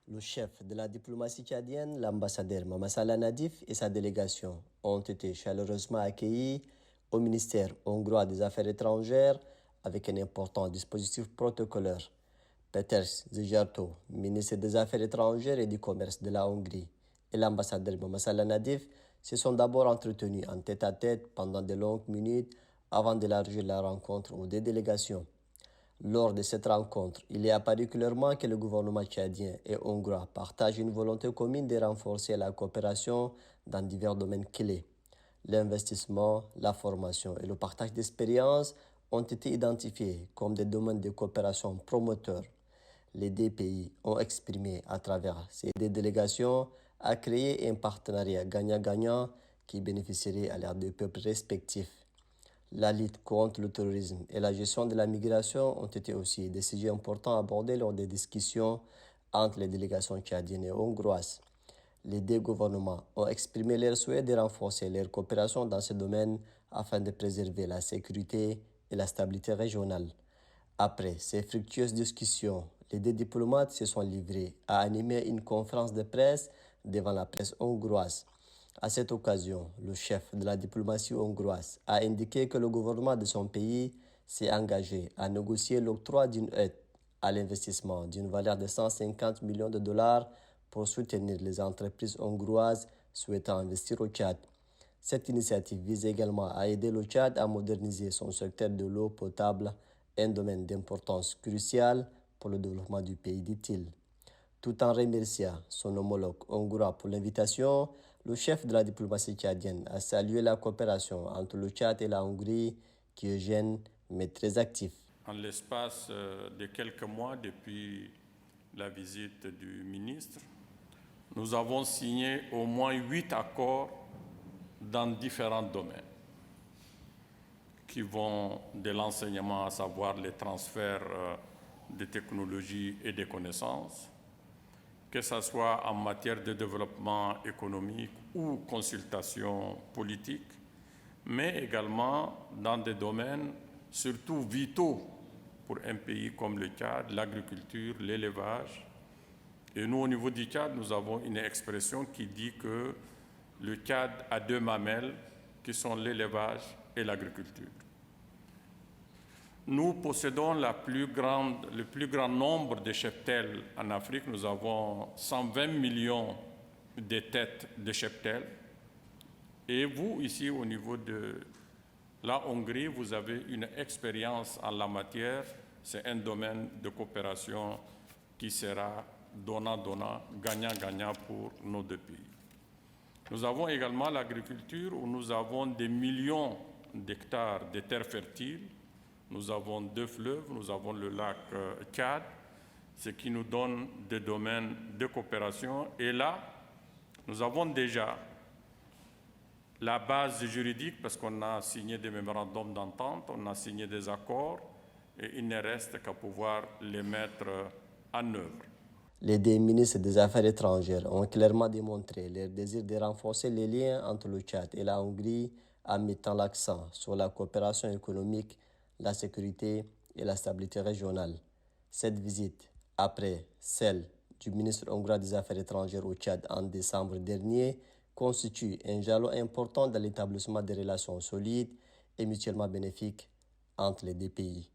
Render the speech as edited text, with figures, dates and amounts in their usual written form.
Le chef de la diplomatie tchadienne, l'ambassadeur Mamasala Nadif et sa délégation ont été chaleureusement accueillis au ministère hongrois des Affaires étrangères avec un important dispositif protocolaire. Peters Zijarto, ministre des Affaires étrangères et du Commerce de la Hongrie, et l'ambassadeur Mamasala Nadif se sont d'abord entretenus en tête-à-tête pendant de longues minutes avant d'élargir la rencontre aux deux délégations. Lors de cette rencontre, il est apparu clairement que le gouvernement tchadien et hongrois partagent une volonté commune de renforcer la coopération dans divers domaines clés. L'investissement, la formation et le partage d'expériences ont été identifiés comme des domaines de coopération promoteurs. Les deux pays ont exprimé à travers ces deux délégations à créer un partenariat gagnant-gagnant qui bénéficierait à leurs deux peuples respectifs. La lutte contre le terrorisme et la gestion de la migration ont été aussi des sujets importants abordés lors des discussions entre les délégations tchadiennes et hongroises. Les deux gouvernements ont exprimé leur souhait de renforcer leur coopération dans ce domaine afin de préserver la sécurité et la stabilité régionale. Après ces fructueuses discussions, les deux diplomates se sont livrés à animer une conférence de presse devant la presse hongroise. À cette occasion, le chef de la diplomatie hongroise a indiqué que le gouvernement de son pays s'est engagé à négocier l'octroi d'une aide à l'investissement d'une valeur de 150 millions de dollars pour soutenir les entreprises hongroises souhaitant investir au Tchad. Cette initiative vise également à aider le Tchad à moderniser son secteur de l'eau potable, un domaine d'importance cruciale pour le développement du pays, dit-il. Tout en remerciant son homologue hongrois pour l'invitation, le chef de la diplomatie tchadienne a salué la coopération entre le Tchad et la Hongrie, qui est jeune mais très actif. En l'espace de quelques mois depuis la visite du ministre, nous avons signé au moins 8 accords dans différents domaines qui vont de l'enseignement, à savoir les transferts de technologies et de connaissances, que ce soit en matière de développement économique ou consultation politique, mais également dans des domaines surtout vitaux pour un pays comme le Tchad, l'agriculture, l'élevage. Et nous, au niveau du Tchad, nous avons une expression qui dit que le Tchad a deux mamelles, qui sont l'élevage et l'agriculture. Nous possédons le plus grand nombre de cheptels en Afrique. Nous avons 120 millions de têtes de cheptels. Et vous, ici, au niveau de la Hongrie, vous avez une expérience en la matière. C'est un domaine de coopération qui sera donnant-donnant, gagnant-gagnant pour nos deux pays. Nous avons également l'agriculture où nous avons des millions d'hectares de terres fertiles. Nous avons deux fleuves, nous avons le lac Tchad, ce qui nous donne des domaines de coopération. Et là, nous avons déjà la base juridique parce qu'on a signé des mémorandums d'entente, on a signé des accords et il ne reste qu'à pouvoir les mettre en œuvre. Les deux ministres des Affaires étrangères ont clairement démontré leur désir de renforcer les liens entre le Tchad et la Hongrie en mettant l'accent sur la coopération économique, la sécurité et la stabilité régionale. Cette visite, après celle du ministre hongrois des Affaires étrangères au Tchad en décembre dernier, constitue un jalon important dans l'établissement de relations solides et mutuellement bénéfiques entre les deux pays.